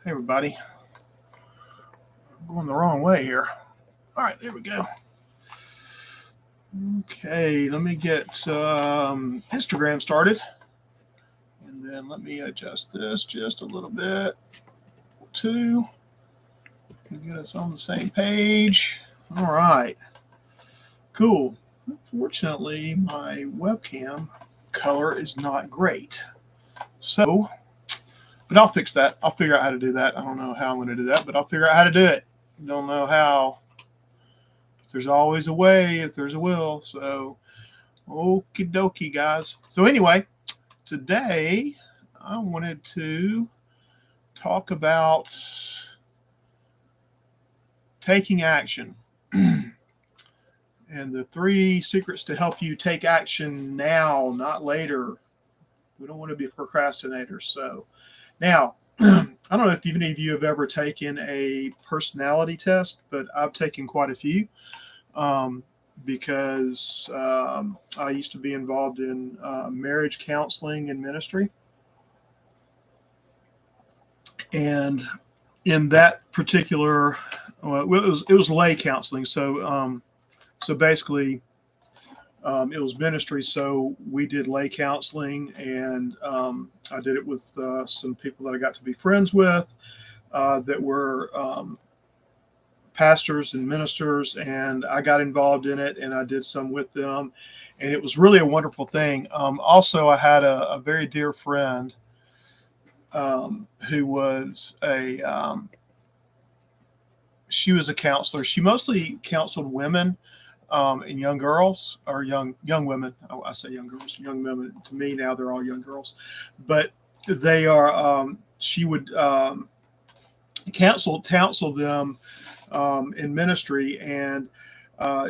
Hey everybody, I'm going the wrong way here. All right, there we go. Okay, let me get Instagram started, and then let me adjust this just a little bit to get us on the same page. All right, cool. Unfortunately, my webcam color is not great, so but I'll fix that. I'll figure out how to do that. I don't know how I'm going to do that, but I'll figure out how to do it. Don't know how. There's always a way if there's a will. So, okie dokie, guys. So, anyway, today I wanted to talk about taking action and the 3 secrets to help you take action now, not later. We don't want to be procrastinators. So, now, I don't know if any of you have ever taken a personality test, but I've taken quite a few. Because I used to be involved in marriage counseling and ministry. And in that particular, well, it was lay counseling. So basically, it was ministry. So we did lay counseling, and I did it with some people that I got to be friends with that were pastors and ministers, and I got involved in it, and I did some with them, and it was really a wonderful thing. Also, I had a very dear friend who was she was a counselor. She mostly counseled women and young girls, or young women. Oh, I say young girls, young women. To me now, they're all young girls, but they are. She would counsel them in ministry, and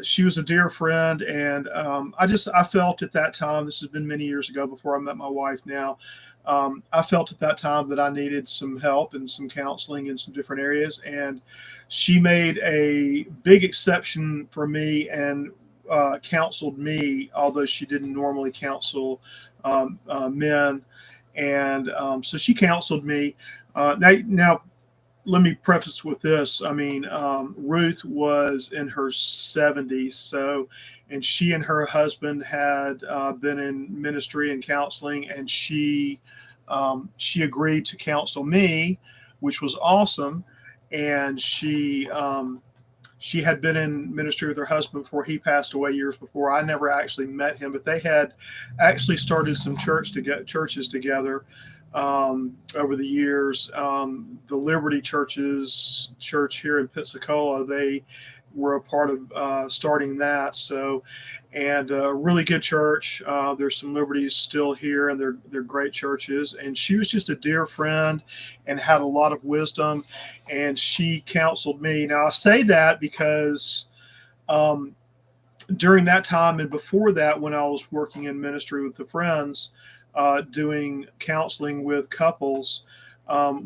she was a dear friend, and I felt at that time, this has been many years ago before I met my wife now, I felt at that time that I needed some help and some counseling in some different areas, and she made a big exception for me and counseled me, although she didn't normally counsel men, and so she counseled me. Now let me preface with this. I mean, Ruth was in her 70s, so, and she and her husband had been in ministry and counseling, and she agreed to counsel me, which was awesome. And she had been in ministry with her husband before he passed away years before. I never actually met him, but they had actually started some churches together over the years. The Liberty Church here in Pensacola, they were a part of starting that. So, and really good church. There's some Liberties still here, and they're great churches. And she was just a dear friend and had a lot of wisdom, and she counseled me. Now I say that because during that time and before that, when I was working in ministry with the friends, doing counseling with couples,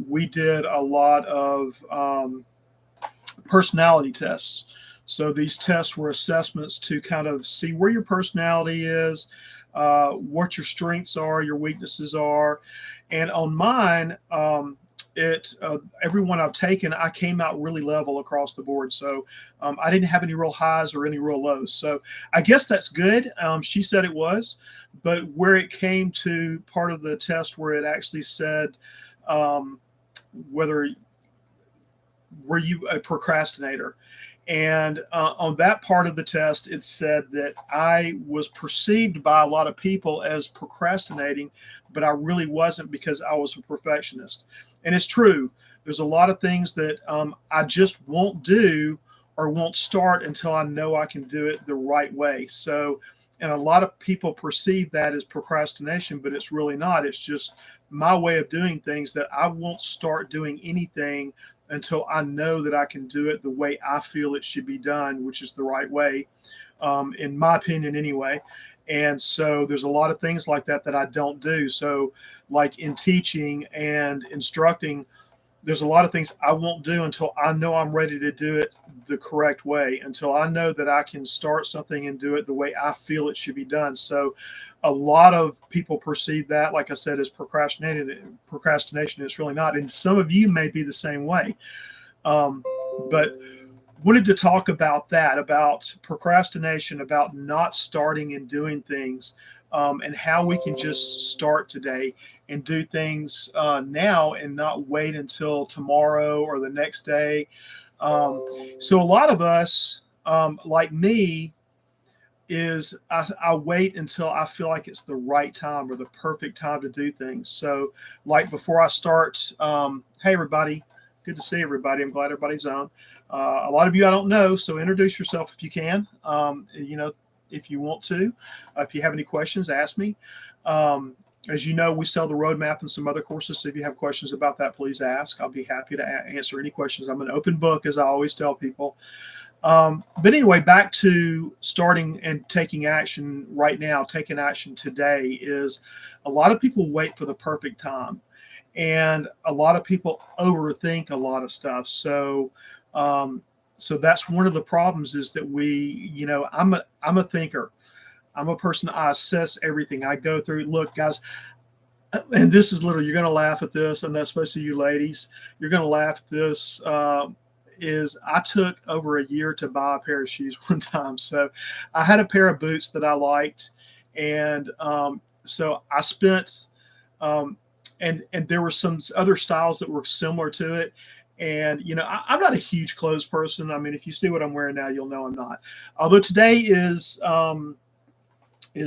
we did a lot of personality tests. So these tests were assessments to kind of see where your personality is, what your strengths are, your weaknesses are. And on mine, every one I've taken, I came out really level across the board. So I didn't have any real highs or any real lows. So I guess that's good. She said it was, but where it came to part of the test where it actually said whether were you a procrastinator, and on that part of the test, it said that I was perceived by a lot of people as procrastinating, but I really wasn't, because I was a perfectionist. And it's true. There's a lot of things that I just won't do or won't start until I know I can do it the right way. So, and a lot of people perceive that as procrastination, but it's really not. It's just my way of doing things, that I won't start doing anything until I know that I can do it the way I feel it should be done, which is the right way, in my opinion anyway. And so there's a lot of things like that that I don't do. So like in teaching and instructing, there's a lot of things I won't do until I know I'm ready to do it the correct way, until I know that I can start something and do it the way I feel it should be done. So a lot of people perceive that, like I said, as procrastination. It's really not. And some of you may be the same way. Um, but wanted to talk about that, about procrastination, about not starting and doing things, and how we can just start today and do things now and not wait until tomorrow or the next day. So a lot of us, like me, I wait until I feel like it's the right time or the perfect time to do things. So, like before I start, hey everybody, good to see everybody. I'm glad everybody's on. A lot of you I don't know, so introduce yourself if you can. If you want to, if you have any questions, ask me. As you know, we sell the roadmap and some other courses. So if you have questions about that, please ask. I'll be happy to answer any questions. I'm an open book, as I always tell people. But anyway, back to starting and taking action right now, taking action today is a lot of people wait for the perfect time. And a lot of people overthink a lot of stuff. So that's one of the problems is that I'm a thinker. I'm a person. I assess everything. I go through. Look, guys, and this is literally, you're going to laugh at this, and that's supposed to you ladies. You're going to laugh at this. Is I took over a year to buy a pair of shoes one time. So I had a pair of boots that I liked, and so I spent, and there were some other styles that were similar to it. And I'm not a huge clothes person. I mean, if you see what I'm wearing now, you'll know I'm not. Although today is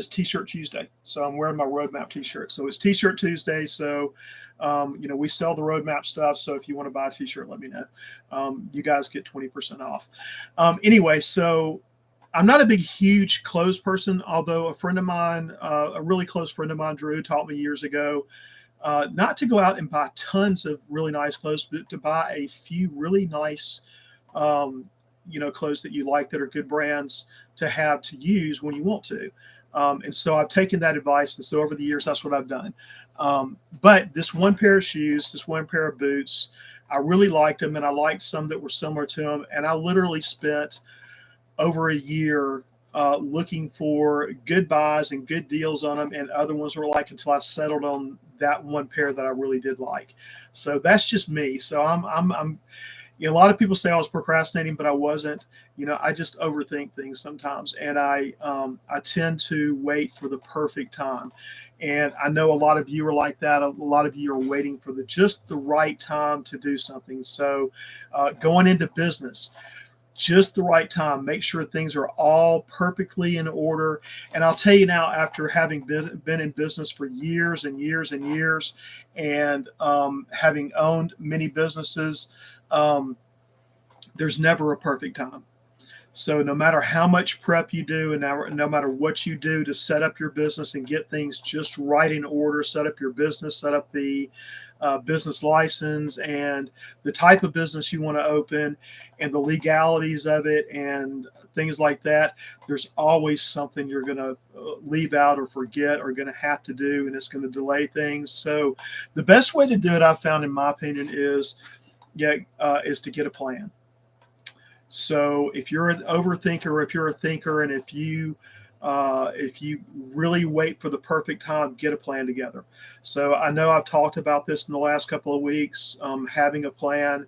T-shirt Tuesday, so I'm wearing my roadmap T-shirt. So it's T-shirt Tuesday. So we sell the roadmap stuff. So if you want to buy a T-shirt, let me know. You guys get 20% off. Anyway, so I'm not a big, huge clothes person. Although a friend of mine, a really close friend of mine, Drew, taught me years ago not to go out and buy tons of really nice clothes, but to buy a few really nice clothes that you like that are good brands to have to use when you want to. And so I've taken that advice. And so over the years, that's what I've done. But this one pair of shoes, this one pair of boots, I really liked them. And I liked some that were similar to them. And I literally spent over a year looking for good buys and good deals on them. And other ones were like until I settled on that one pair that I really did like. So that's just me. So I'm a lot of people say I was procrastinating, but I wasn't. I just overthink things sometimes, and I tend to wait for the perfect time. And I know a lot of you are like that. A lot of you are waiting for just the right time to do something. So going into business, just the right time. Make sure things are all perfectly in order. And I'll tell you now, after having been in business for years and years and years, and having owned many businesses, there's never a perfect time. So no matter how much prep you do, and no matter what you do to set up your business and get things just right in order, set up your business, set up the business license and the type of business you want to open and the legalities of it and things like that, there's always something you're going to leave out or forget or going to have to do, and it's going to delay things. So the best way to do it, I've found, in my opinion, is to get a plan. So if you're an overthinker, if you're a thinker, and if you really wait for the perfect time, get a plan together. So I know I've talked about this in the last couple of weeks, having a plan,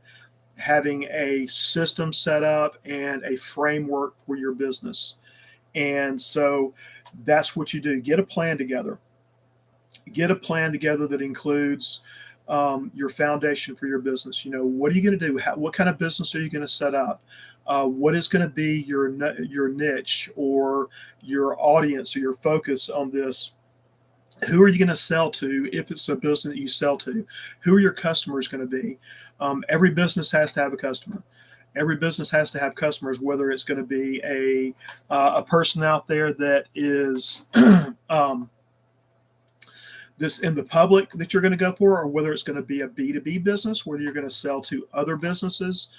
having a system set up, and a framework for your business. And so that's what you do. Get a plan together. Get a plan together that includes your foundation for your business. What are you going to do? What kind of business are you going to set up? What is going to be your niche or your audience or your focus on this? Who are you going to sell to if it's a business that you sell to? Who are your customers going to be? Every business has to have a customer. Every business has to have customers, whether it's going to be a person out there that is this in the public that you're going to go for, or whether it's going to be a B2B business, whether you're going to sell to other businesses,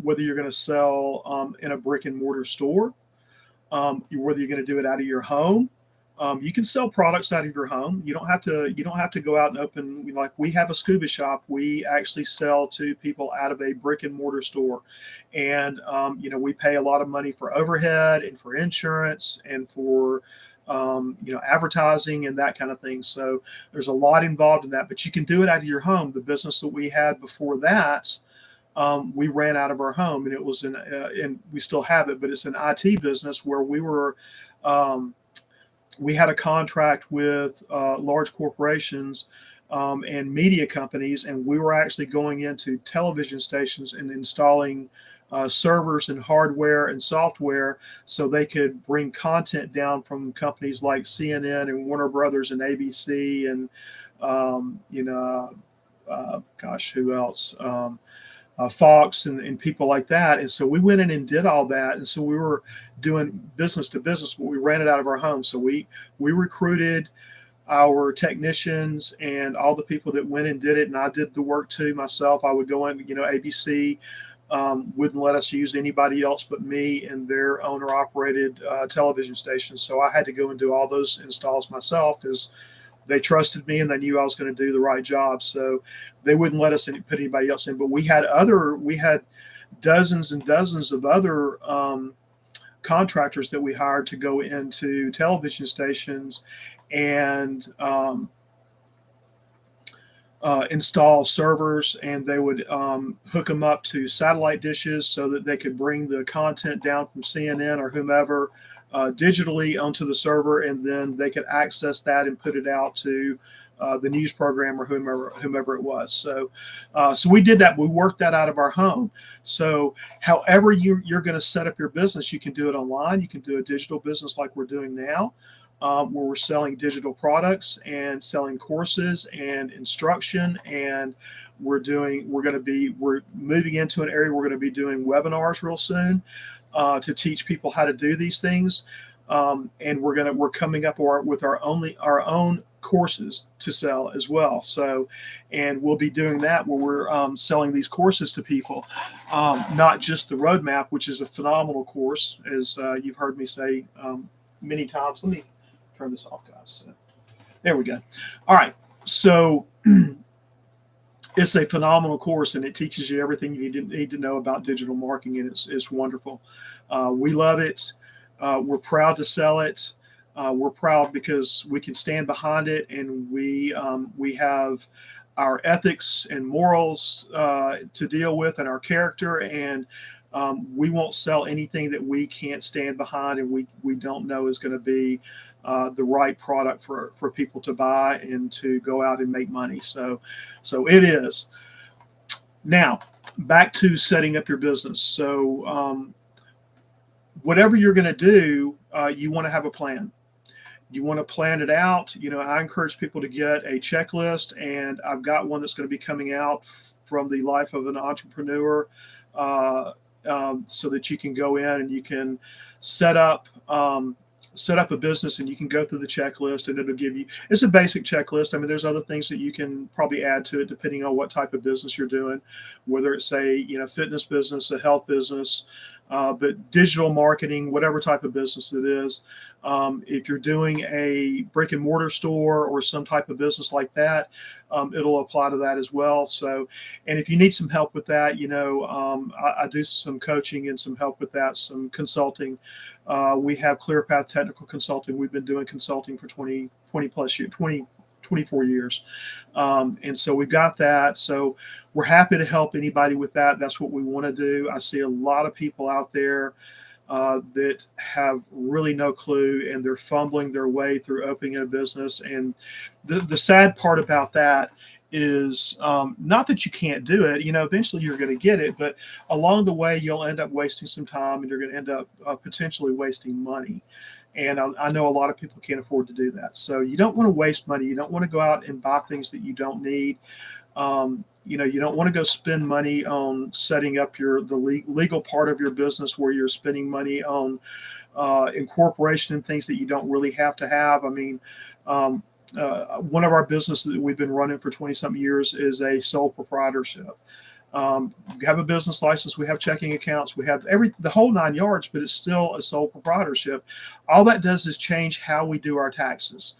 whether you're going to sell in a brick and mortar store, whether you're going to do it out of your home, You can sell products out of your home. You don't have to go out and open, like we have a scuba shop. We actually sell to people out of a brick and mortar store, and we pay a lot of money for overhead and for insurance and for advertising and that kind of thing. So there's a lot involved in that, but you can do it out of your home. The business that we had before that, we ran out of our home, and it was and we still have it, but it's an IT business where we had a contract with large corporations and media companies, and we were actually going into television stations and installing servers and hardware and software so they could bring content down from companies like CNN and Warner Brothers and ABC and who else? Fox and people like that. And so we went in and did all that. And so we were doing business to business, but we ran it out of our home. So we recruited our technicians and all the people that went and did it. And I did the work too myself. I would go in, ABC wouldn't let us use anybody else but me and their owner operated television stations. So I had to go and do all those installs myself because they trusted me and they knew I was going to do the right job. So they wouldn't let us put anybody else in. But we had dozens and dozens of other contractors that we hired to go into television stations and install servers, and they would hook them up to satellite dishes so that they could bring the content down from CNN or whomever digitally onto the server, and then they could access that and put it out to the news program or whomever it was. So we did that. We worked that out of our home. So however you're going to set up your business, you can do it online. You can do a digital business like we're doing now. Where we're selling digital products and selling courses and instruction, and we're moving into an area we're going to be doing webinars real soon to teach people how to do these things, and we're coming up with our own courses to sell as well. So, and we'll be doing that where we're selling these courses to people, not just the roadmap, which is a phenomenal course, as you've heard me say many times. Let me turn this off, guys. There we go. All right. So it's a phenomenal course, and it teaches you everything you need to know about digital marketing, and it's wonderful. We love it. We're proud to sell it. We're proud because we can stand behind it, and we have our ethics and morals to deal with, and our character, and we won't sell anything that we can't stand behind and we don't know is going to be the right product for people to buy and to go out and make money. So it is. Now, back to setting up your business. So whatever you're going to do, you want to have a plan. You want to plan it out. I encourage people to get a checklist, and I've got one that's going to be coming out from the life of an entrepreneur, so that you can go in and you can set up a business, and you can go through the checklist, and it'll give you, it's a basic checklist. I mean, there's other things that you can probably add to it depending on what type of business you're doing, whether it's a fitness business, a health business, but digital marketing, whatever type of business it is. If you're doing a brick and mortar store or some type of business like that, it'll apply to that as well. So, and if you need some help with that, I do some coaching and some help with that, some consulting. We have ClearPath Technical Consulting. We've been doing consulting for 20 plus years, 24 years. And so we've got that. So we're happy to help anybody with that. That's what we want to do. I see a lot of people out there that have really no clue, and they're fumbling their way through opening a business. And the sad part about that is not that you can't do it. Eventually you're going to get it, but along the way you'll end up wasting some time, and you're going to end up potentially wasting money. And I know a lot of people can't afford to do that. So you don't want to waste money. You don't want to go out and buy things that you don't need. You don't want to go spend money on setting up the legal part of your business, where you're spending money on incorporation and things that you don't really have to have. I mean, one of our businesses that we've been running for 20 something years is a sole proprietorship. We have a business license, we have checking accounts, we have the whole 9 yards, but it's still a sole proprietorship. All that does is change how we do our taxes,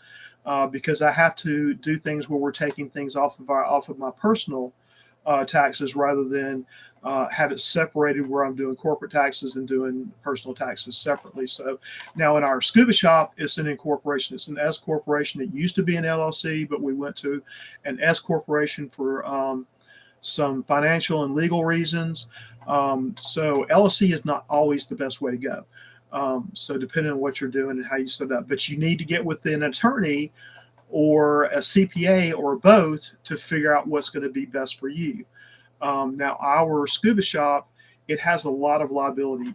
because I have to do things where we're taking things off of my personal taxes rather than have it separated where I'm doing corporate taxes and doing personal taxes separately. So now in our scuba shop, it's an incorporation. It's an S corporation. It used to be an LLC, but we went to an S corporation for some financial and legal reasons. So LLC is not always the best way to go. So depending on what you're doing and how you set it up, but you need to get with an attorney or a CPA or both to figure out what's going to be best for you. Now, our scuba shop, it has a lot of liability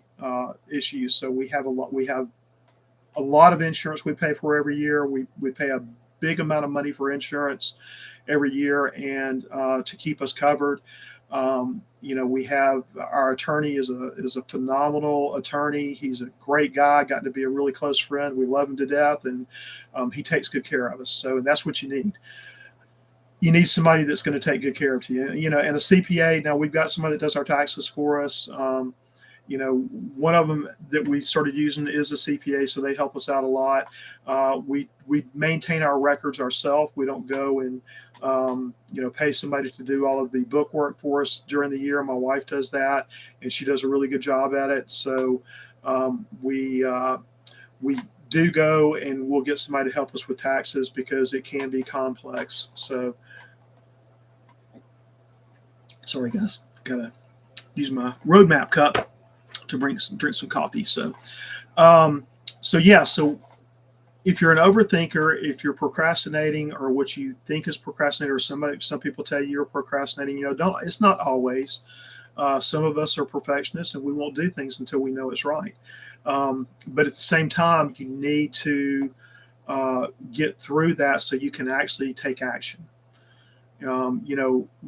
issues. So we have a lot of insurance we pay for every year. We pay a big amount of money for insurance every year, and to keep us covered. We have our attorney is a phenomenal attorney. He's a great guy, gotten to be a really close friend. We love him to death, and he takes good care of us. So that's what you need. You need somebody that's going to take good care of you, and a CPA. Now we've got somebody that does our taxes for us. One of them that we started using is a CPA, so they help us out a lot. We maintain our records ourselves. We don't go and pay somebody to do all of the book work for us during the year. My wife does that, and she does a really good job at it. So we do go and we'll get somebody to help us with taxes because it can be complex. So sorry guys, gotta use my roadmap cup to drink some coffee. So if you're an overthinker, if you're procrastinating, or what you think is procrastinating, or some people tell you you're procrastinating, it's not always. Some of us are perfectionists and we won't do things until we know it's right. But at the same time, you need to get through that so you can actually take action.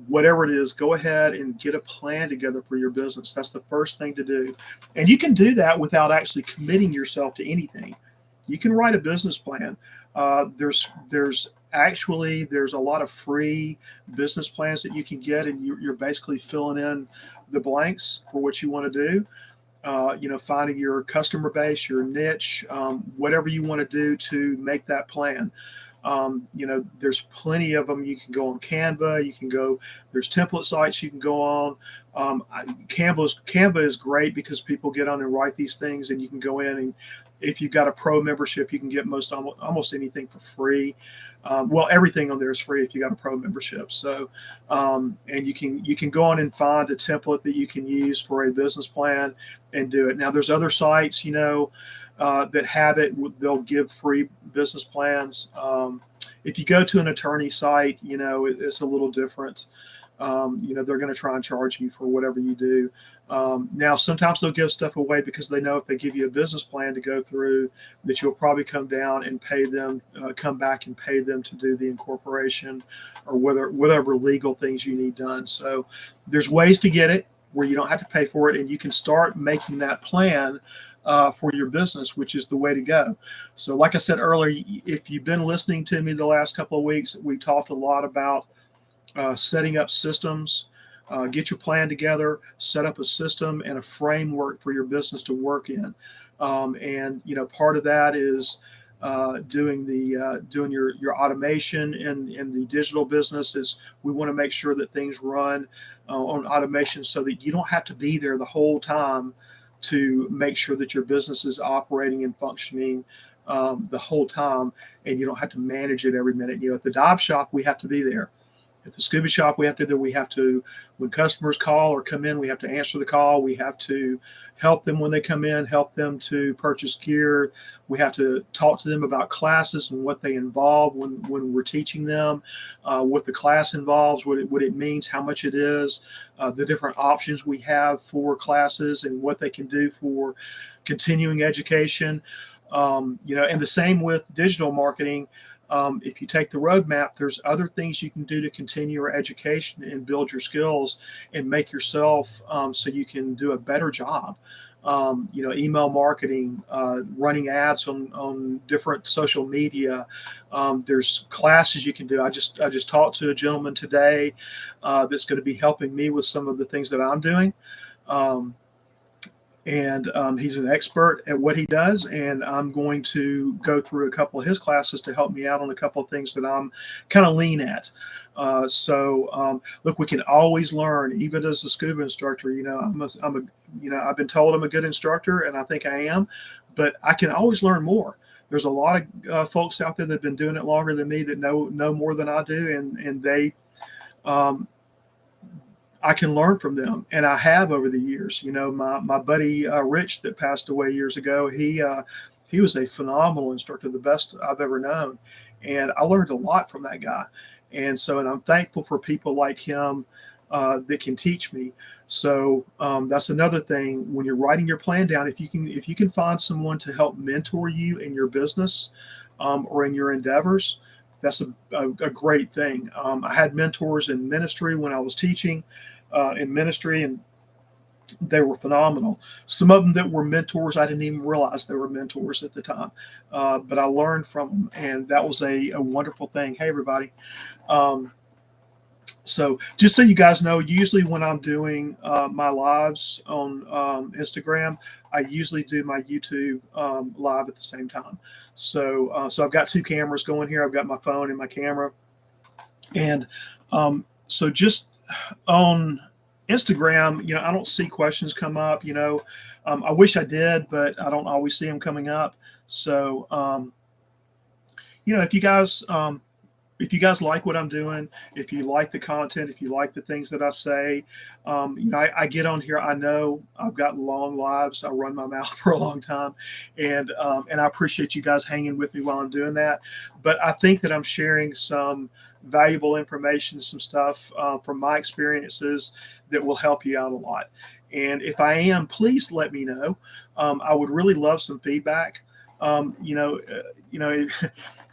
Whatever it is, go ahead and get a plan together for your business. That's the first thing to do. And you can do that without actually committing yourself to anything. You can write a business plan. There's a lot of free business plans that you can get, and you're basically filling in the blanks for what you want to do. Finding your customer base, your niche, whatever you want to do to make that plan. There's plenty of them. You can go on Canva. There's template sites you can go on. Canva is great because people get on and write these things, and you can go in, and if you've got a pro membership, you can get almost anything for free. Everything on there is free if you got a pro membership. So, and you can go on and find a template that you can use for a business plan and do it. Now, there's other sites, that have it. They'll give free business plans. If you go to an attorney site, it's a little different. They're going to try and charge you for whatever you do. Now, sometimes they'll give stuff away because they know if they give you a business plan to go through, that you'll probably come down and come back and pay them to do the incorporation or whatever legal things you need done. So there's ways to get it where you don't have to pay for it, and you can start making that plan for your business, which is the way to go. So like I said earlier, if you've been listening to me the last couple of weeks, we talked a lot about setting up systems. Get your plan together, set up a system and a framework for your business to work in. And part of that is doing your automation in the digital business. Is we want to make sure that things run on automation so that you don't have to be there the whole time to make sure that your business is operating and functioning the whole time, and you don't have to manage it every minute. At the dive shop, we have to be there. At the scuba shop, we have to, when customers call or come in, we have to answer the call. We have to help them when they come in, help them to purchase gear. We have to talk to them about classes and what they involve when we're teaching them, what the class involves, what it means, how much it is, the different options we have for classes and what they can do for continuing education. And the same with digital marketing. If you take the roadmap, there's other things you can do to continue your education and build your skills and make yourself so you can do a better job. email marketing, running ads on different social media. There's classes you can do. I just talked to a gentleman today that's going to be helping me with some of the things that I'm doing. Um, and he's an expert at what he does, and I'm going to go through a couple of his classes to help me out on a couple of things that I'm kind of lean at. Look, we can always learn, even as a scuba instructor. I've been told I'm a good instructor, and I think I am, but I can always learn more. There's a lot of folks out there that have been doing it longer than me that know more than I do, and they um, I can learn from them, and I have over the years. My buddy Rich that passed away years ago. He was a phenomenal instructor, the best I've ever known, and I learned a lot from that guy. And I'm thankful for people like him that can teach me. So that's another thing when you're writing your plan down. If you can find someone to help mentor you in your business or in your endeavors, that's a great thing. I had mentors in ministry when I was teaching in ministry, and they were phenomenal. Some of them that were mentors, I didn't even realize they were mentors at the time, but I learned from them, and that was a wonderful thing. Hey, everybody. Um, so just so you guys know, usually when I'm doing my lives on Instagram, I usually do my YouTube live at the same time. So I've got two cameras going here. I've got my phone and my camera. And so just on Instagram, I don't see questions come up. I wish I did, but I don't always see them coming up. So, if you guys like what I'm doing, if you like the content, if you like the things that I say, I get on here. I know I've got long lives. I run my mouth for a long time, and I appreciate you guys hanging with me while I'm doing that. But I think that I'm sharing some valuable information, some stuff from my experiences that will help you out a lot. And if I am, please let me know. I would really love some feedback. Um, you know, uh, you know,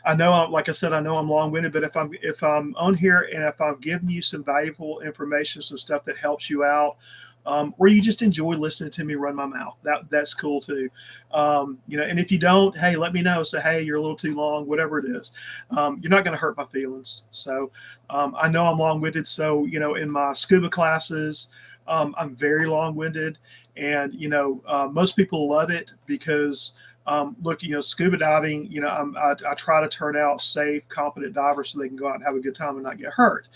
I know, like I said, I know I'm long-winded, but if I'm on here and if I'm giving you some valuable information, some stuff that helps you out, or you just enjoy listening to me run my mouth, that's cool too. And if you don't, hey, let me know. Say, hey, you're a little too long, whatever it is. You're not going to hurt my feelings. So I know I'm long-winded. So in my scuba classes, I'm very long-winded, and most people love it because. Look, scuba diving, I try to turn out safe, competent divers so they can go out and have a good time and not get hurt.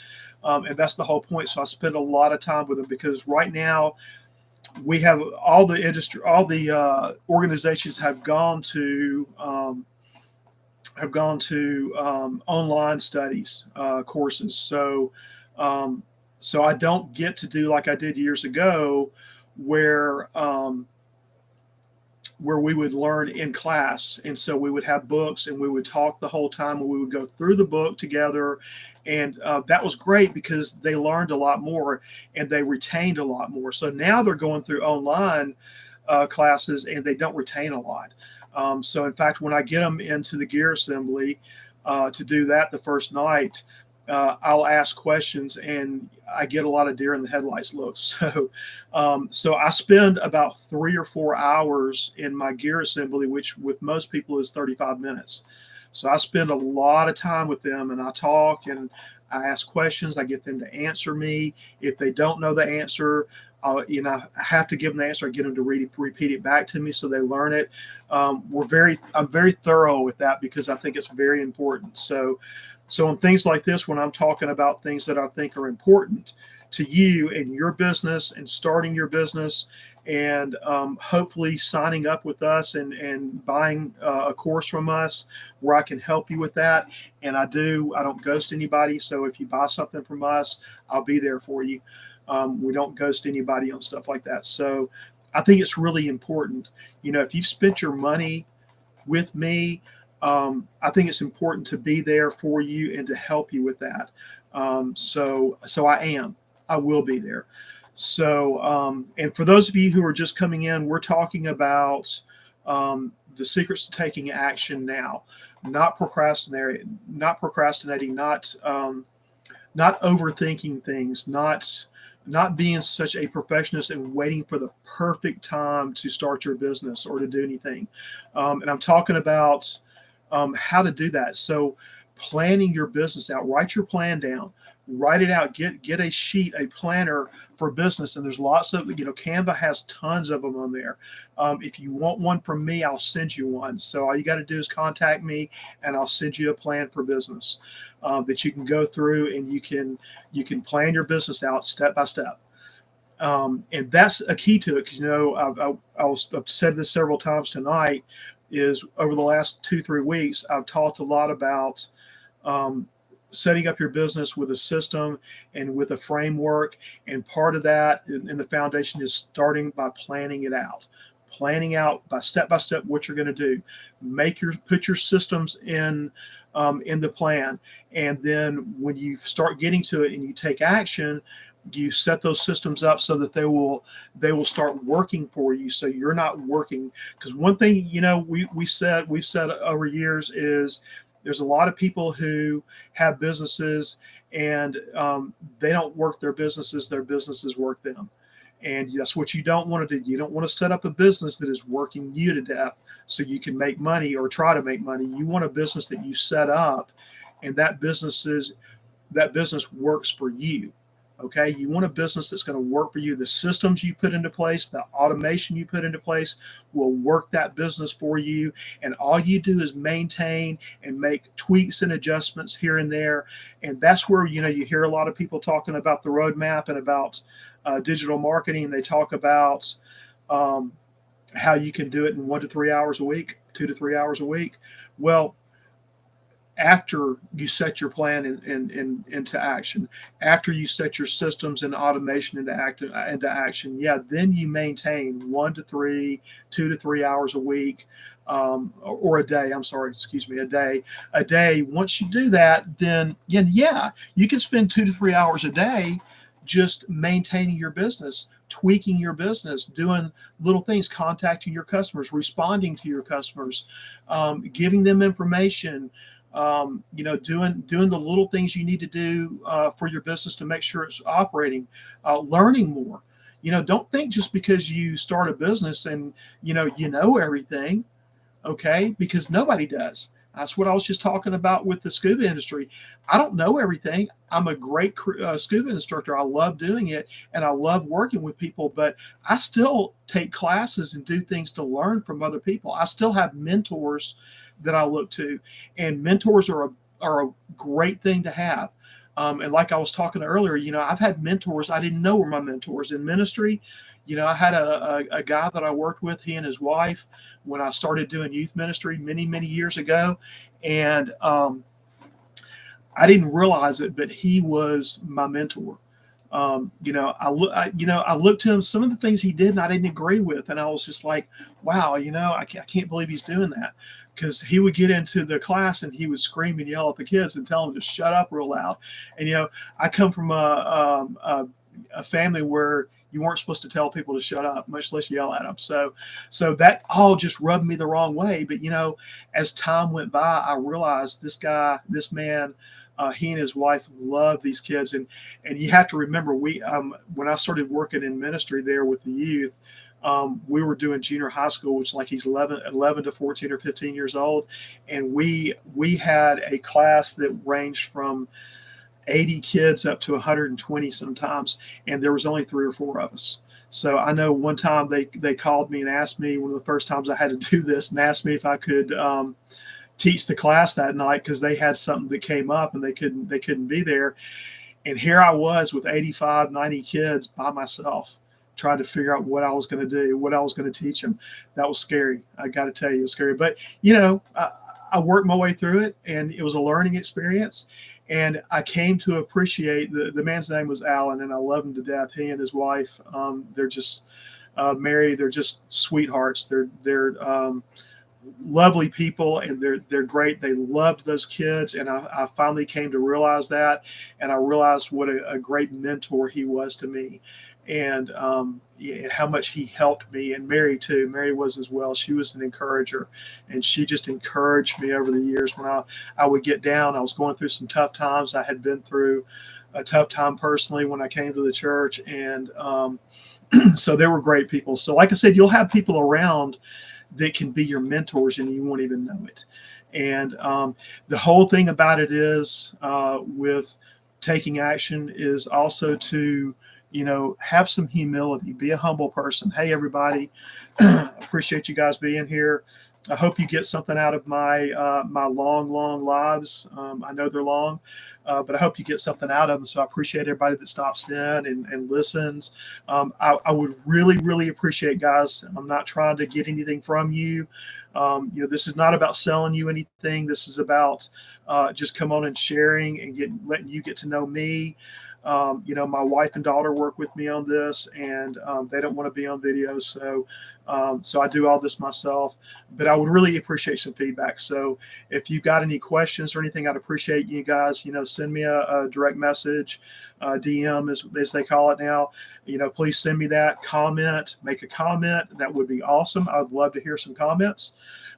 And that's the whole point. So I spend a lot of time with them because right now we have all the industry, all the organizations have gone to online studies courses. So I don't get to do like I did years ago, where we would learn in class. And so we would have books and we would talk the whole time, and we would go through the book together. And that was great because they learned a lot more and they retained a lot more. So now they're going through online classes and they don't retain a lot. So in fact, when I get them into the gear assembly to do that the first night, I'll ask questions and I get a lot of deer in the headlights looks. So I spend about 3 or 4 hours in my gear assembly, which with most people is 35 minutes. So I spend a lot of time with them, and I talk and I ask questions. I get them to answer me. If they don't know the answer, I have to give them the answer. I get them to repeat it back to me so they learn it. I'm very thorough with that because I think it's very important. So on things like this, when I'm talking about things that I think are important to you and your business and starting your business, and hopefully signing up with us and buying a course from us where I can help you with that. And I don't ghost anybody. So if you buy something from us, I'll be there for you. We don't ghost anybody on stuff like that. So I think it's really important. If you've spent your money with me, I think it's important to be there for you and to help you with that. So I will be there. So, and for those of you who are just coming in, we're talking about the secrets to taking action now, not procrastinating, not overthinking things, not not being such a perfectionist and waiting for the perfect time to start your business or to do anything. And I'm talking about how to do that. So planning your business out, write your plan down, write it out, get a sheet, a planner for business. And there's lots of, Canva has tons of them on there. If you want one from me, I'll send you one. So all you got to do is contact me and I'll send you a plan for business that you can go through, and you can plan your business out step by step. And that's a key to it, because I've said this several times tonight. Is over the last 2-3 weeks, I've talked a lot about um, setting up your business with a system and with a framework. And part of that in the foundation is starting by planning it out. Planning out by step what you're going to do. Put your systems in the plan, and then when you start getting to it and you take action, you set those systems up so that they will start working for you, so you're not working. Because one thing we've said over years is there's a lot of people who have businesses, and they don't work their businesses work them. And that's what you don't want to do. You don't want to set up a business that is working you to death so you can make money or try to make money. You want a business that you set up, and that business works for you. Okay, you want a business that's going to work for you. The systems you put into place, the automation you put into place will work that business for you. And all you do is maintain and make tweaks and adjustments here and there. And that's where, you hear a lot of people talking about the roadmap and about digital marketing. They talk about how you can do it in 1 to 3 hours a week, 2 to 3 hours a week. Well, after you set your plan into action, after you set your systems and automation into action, yeah, then you maintain 1 to 3, 2 to 3 hours a week, or a day. I'm sorry, excuse me, a day. Once you do that, then yeah, you can spend 2 to 3 hours a day just maintaining your business, tweaking your business, doing little things, contacting your customers, responding to your customers, giving them information, doing the little things you need to do for your business to make sure it's operating, learning more. Don't think just because you start a business and you know everything, okay? Because nobody does. That's what I was just talking about with the scuba industry. I don't know everything. I'm a great scuba instructor. I love doing it, and I love working with people, but I still take classes and do things to learn from other people. I still have mentors that I look to, and mentors are a great thing to have. And like I was talking earlier, I've had mentors I didn't know were my mentors in ministry. I had a guy that I worked with, he and his wife, when I started doing youth ministry many, many years ago. And I didn't realize it, but he was my mentor. I looked to him, some of the things he did and I didn't agree with. And I was just like, wow, I can't believe he's doing that. Because he would get into the class and he would scream and yell at the kids and tell them to shut up real loud. And, I come from a family where you weren't supposed to tell people to shut up, much less yell at them. So that all just rubbed me the wrong way. But, as time went by, I realized this man, he and his wife love these kids. And you have to remember, when I started working in ministry there with the youth, we were doing junior high school, which like he's 11 to 14 or 15 years old. And we had a class that ranged from 80 kids up to 120 sometimes. And there was only 3 or 4 of us. So I know one time they called me and asked me, one of the first times I had to do this, and asked me if I could teach the class that night, because they had something that came up and they couldn't be there. And here I was with 85, 90 kids by myself, trying to figure out what I was going to do, what I was going to teach them. That was scary. I got to tell you, it was scary. But, I worked my way through it, and it was a learning experience. And I came to appreciate the man's name was Alan, and I love him to death. He and his wife, they're just married. They're just sweethearts. They're lovely people, and they're great. They loved those kids, and I finally came to realize that, and I realized what a great mentor he was to me, and how much he helped me. And Mary too. Mary was as well. She was an encourager, and she just encouraged me over the years when I would get down. I was going through some tough times. I had been through a tough time personally when I came to the church, and so they were great people. So, like I said, you'll have people around that can be your mentors, and you won't even know it. And the whole thing about it is, with taking action, is also to, have some humility, be a humble person. Hey, everybody, appreciate you guys being here. I hope you get something out of my long lives. I know they're long, but I hope you get something out of them. So I appreciate everybody that stops in and listens. I would really appreciate, guys. I'm not trying to get anything from you. This is not about selling you anything. This is about just come on and sharing and letting you get to know me. My wife and daughter work with me on this, and they don't want to be on video, so I do all this myself. But I would really appreciate some feedback. So if you've got any questions or anything, I'd appreciate you guys. Send me a direct message, DM as they call it now. Please send me that. Make a comment. That would be awesome. I'd love to hear some comments.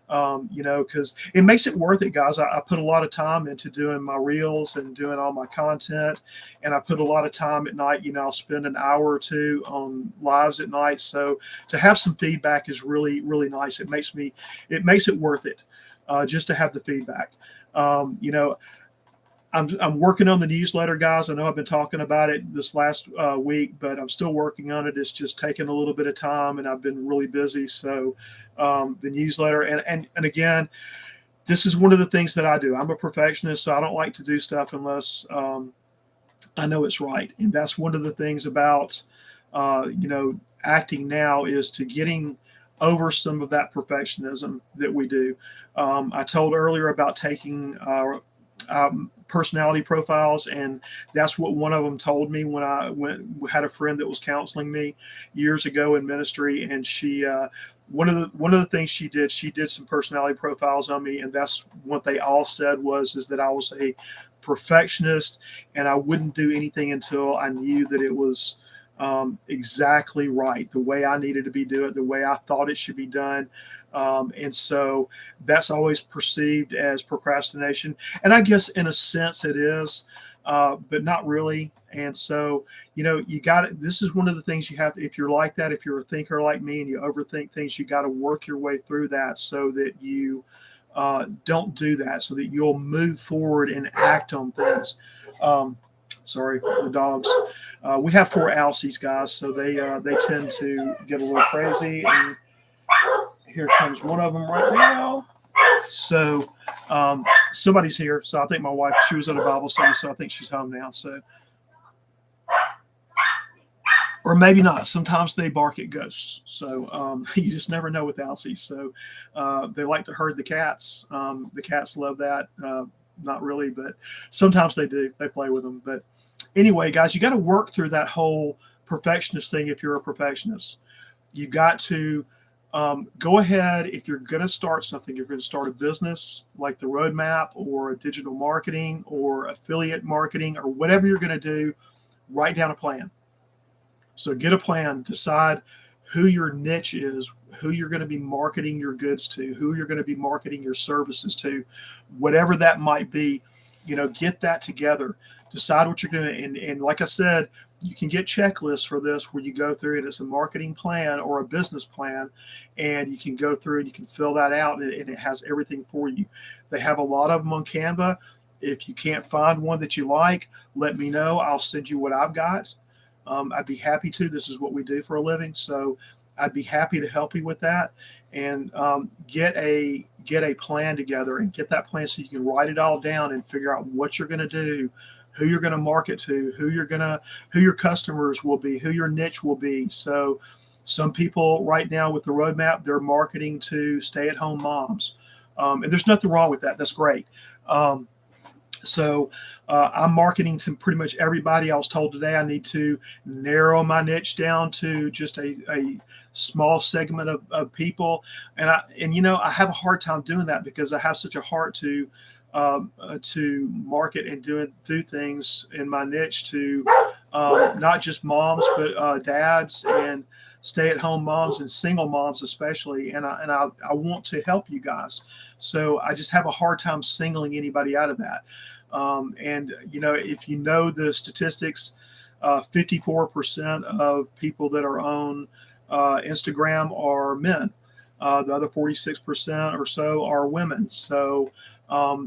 Because it makes it worth it, guys. I put a lot of time into doing my reels and doing all my content, and I put a lot of time at night. I'll spend an hour or two on lives at night. So to have some feedback is really nice. It makes it worth it, just to have the feedback. I'm working on the newsletter, guys. I know I've been talking about it this last week, but I'm still working on it. It's just taking a little bit of time, and I've been really busy. So the newsletter, and again, this is one of the things that I do. I'm a perfectionist, so I don't like to do stuff unless I know it's right. And that's one of the things about acting now, is to getting over some of that perfectionism that we do. I told earlier about taking personality profiles, and that's what one of them told me when I had a friend that was counseling me years ago in ministry, and she one of the things she did some personality profiles on me, and that's what they all said is that I was a perfectionist, and I wouldn't do anything until I knew that it was exactly right, the way I needed to be doing it, the way I thought it should be done. And so that's always perceived as procrastination. And I guess in a sense it is, but not really. And so, you got it. This is one of the things you have to, if you're like that, if you're a thinker like me and you overthink things, you got to work your way through that so that you don't do that, so that you'll move forward and act on things. Sorry, the dogs. We have 4 Alcies, guys, so they tend to get a little crazy. And here comes one of them right now. So somebody's here. So I think my wife, she was at a Bible study, so I think she's home now. So, or maybe not. Sometimes they bark at ghosts. So you just never know with Alcies. So they like to herd the cats. The cats love that. Not really, but sometimes they do. They play with them. But anyway, guys, you got to work through that whole perfectionist thing. If you're a perfectionist, you got to go ahead. If you're going to start something, you're going to start a business like the roadmap or digital marketing or affiliate marketing or whatever you're going to do, write down a plan. So get a plan, decide who your niche is, who you're going to be marketing your goods to, who you're going to be marketing your services to, whatever that might be. Get that together, decide what you're doing. And like I said, you can get checklists for this where you go through it as a marketing plan or a business plan, and you can go through and you can fill that out, and it has everything for you. They have a lot of them on Canva. If you can't find one that you like, let me know. I'll send you what I've got. I'd be happy to. This is what we do for a living, so I'd be happy to help you with that. And get a plan together, and get that plan so you can write it all down and figure out what you're going to do, who you're going to market to, who your customers will be, who your niche will be. So some people right now with the roadmap, they're marketing to stay-at-home moms, and there's nothing wrong with that. That's great. So I'm marketing to pretty much everybody. I was told today I need to narrow my niche down to just a small segment of people. And I have a hard time doing that because I have such a heart to market and do things in my niche to not just moms, but dads and stay-at-home moms and single moms especially. And I want to help you guys. So I just have a hard time singling anybody out of that. And if you know the statistics, 54% of people that are on Instagram are men. The other 46% or so are women. So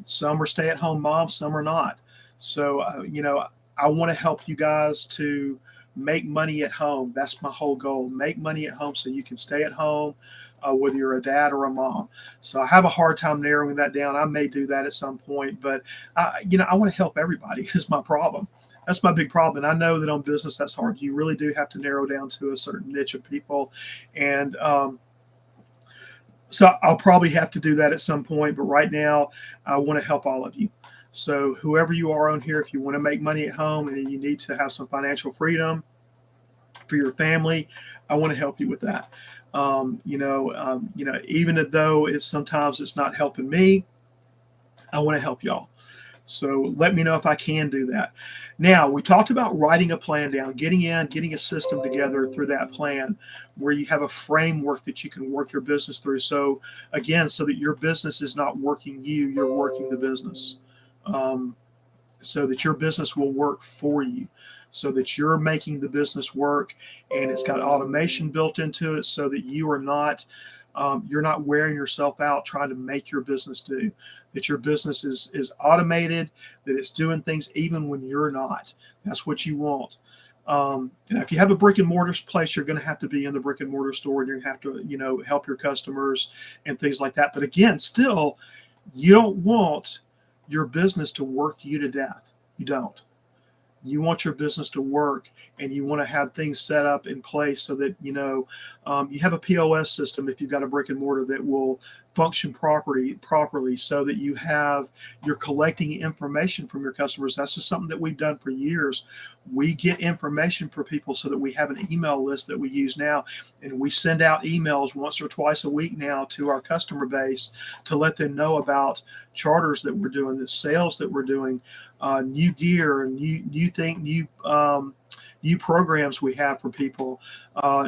some are stay-at-home moms, some are not. So I want to help you guys to make money at home. That's my whole goal. Make money at home so you can stay at home, whether you're a dad or a mom. So I have a hard time narrowing that down. I may do that at some point, but I want to help everybody is my problem. That's my big problem. And I know that on business, that's hard. You really do have to narrow down to a certain niche of people. And so I'll probably have to do that at some point. But right now, I want to help all of you. So whoever you are on here, if you want to make money at home and you need to have some financial freedom for your family, I want to help you with that. Even though sometimes it's not helping me, I want to help y'all. So let me know if I can do that. Now, we talked about writing a plan down, getting a system together through that plan where you have a framework that you can work your business through. So again, so that your business is not working you, you're working the business. So that your business will work for you, so that you're making the business work, and it's got automation built into it, so that you're not wearing yourself out trying to make your business do. That your business is automated, that it's doing things even when you're not. That's what you want. And if you have a brick and mortar place, you're going to have to be in the brick and mortar store, and you're going to have to help your customers and things like that. But again, still, you don't want your business to work you to death. You don't. You want your business to work, and you want to have things set up in place so that you have a POS system if you've got a brick and mortar that will function properly, so that you're collecting information from your customers. That's just something that we've done for years. We get information for people so that we have an email list that we use now, and we send out emails once or twice a week now to our customer base to let them know about charters that we're doing, the sales that we're doing, new gear, new programs we have for people,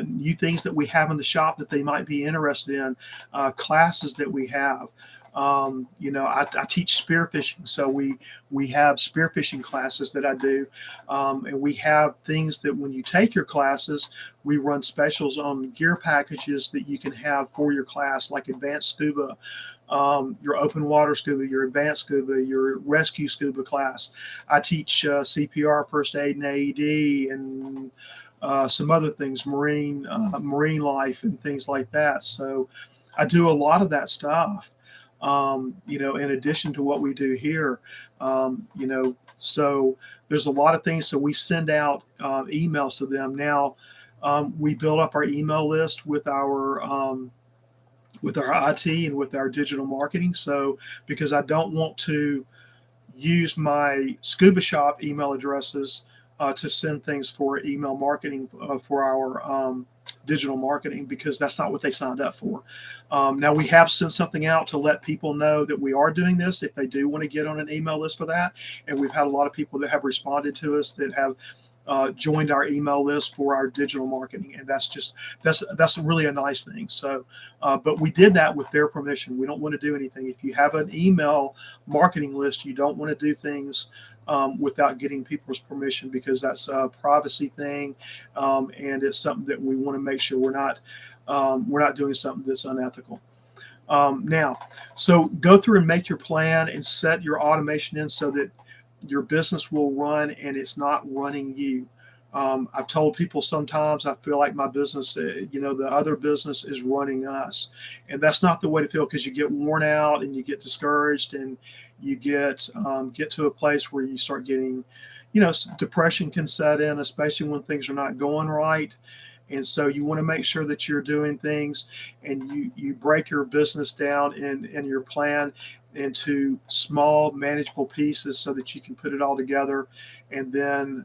new things that we have in the shop that they might be interested in, classes that we have. I teach spearfishing, so we have spearfishing classes that I do, and we have things that when you take your classes, we run specials on gear packages that you can have for your class, like advanced scuba, your open water scuba, your advanced scuba, your rescue scuba class. I teach CPR, first aid, and AED, and some other things, marine life, and things like that. So I do a lot of that stuff. In addition to what we do here, so there's a lot of things. So we send out emails to them. Now, we build up our email list with our IT and with our digital marketing. So because I don't want to use my scuba shop email addresses to send things for email marketing for our digital marketing, because that's not what they signed up for. Now we have sent something out to let people know that we are doing this if they do want to get on an email list for that. And we've had a lot of people that have responded to us that have joined our email list for our digital marketing, and that's really a nice thing. So, but we did that with their permission. We don't want to do anything. If you have an email marketing list, you don't want to do things without getting people's permission, because that's a privacy thing, and it's something that we want to make sure we're not doing something that's unethical. Now, so go through and make your plan and set your automation in so that your business will run and it's not running you. I've told people sometimes I feel like my business, the other business is running us. And that's not the way to feel, because you get worn out and you get discouraged, and you get to a place where you start getting, depression can set in, especially when things are not going right. And so you want to make sure that you're doing things, and you break your business down in your plan into small manageable pieces so that you can put it all together. And then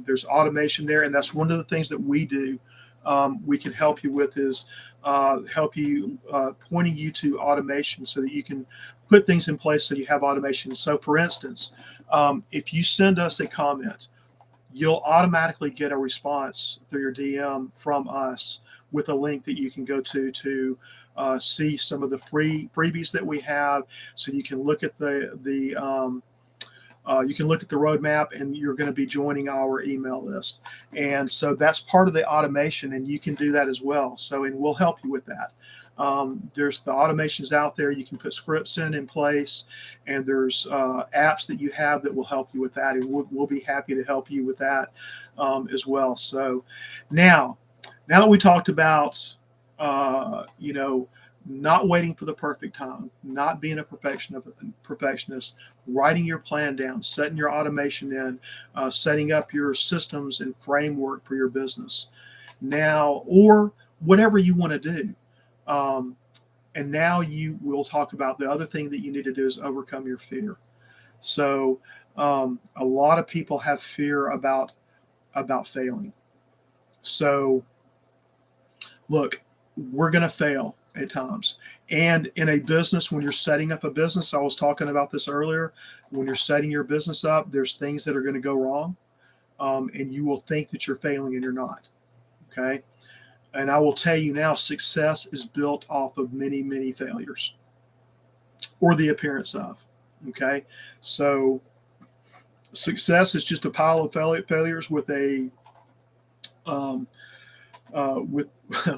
there's automation there. And that's one of the things that we do. We can help you with is pointing you to automation so that you can put things in place so you have automation. So for instance, if you send us a comment, you'll automatically get a response through your DM from us with a link that you can go to see some of the freebies that we have, so you can look at the roadmap, and you're going to be joining our email list. And so that's part of the automation, and you can do that as well. So, and we'll help you with that. There's the automations out there. You can put scripts in place, and there's apps that you have that will help you with that. And we'll be happy to help you with that as well. So now that we talked about, not waiting for the perfect time, not being a perfectionist, writing your plan down, setting your automation in, setting up your systems and framework for your business now, or whatever you want to do. And now we'll talk about the other thing that you need to do is overcome your fear. So a lot of people have fear about failing. So look, we're going to fail at times. And in a business, when you're setting up a business, I was talking about this earlier, when you're setting your business up, there's things that are going to go wrong. And you will think that you're failing and you're not. Okay. And I will tell you now, success is built off of many, many failures, or the appearance of. Okay. So success is just a pile of failures with a,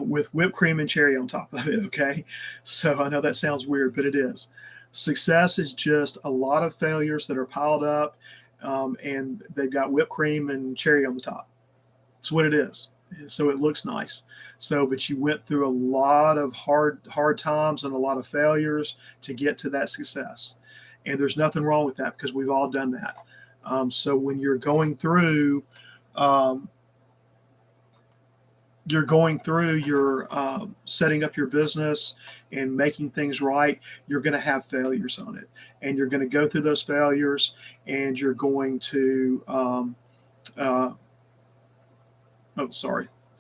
with whipped cream and cherry on top of it. Okay. So I know that sounds weird, but it is. Success is just a lot of failures that are piled up, and they've got whipped cream and cherry on the top. That's what it is. So it looks nice. So, but you went through a lot of hard times and a lot of failures to get to that success. And there's nothing wrong with that, because we've all done that. So when you're going through, your setting up your business and making things right, you're going to have failures on it, and you're going to go through those failures, and you're going to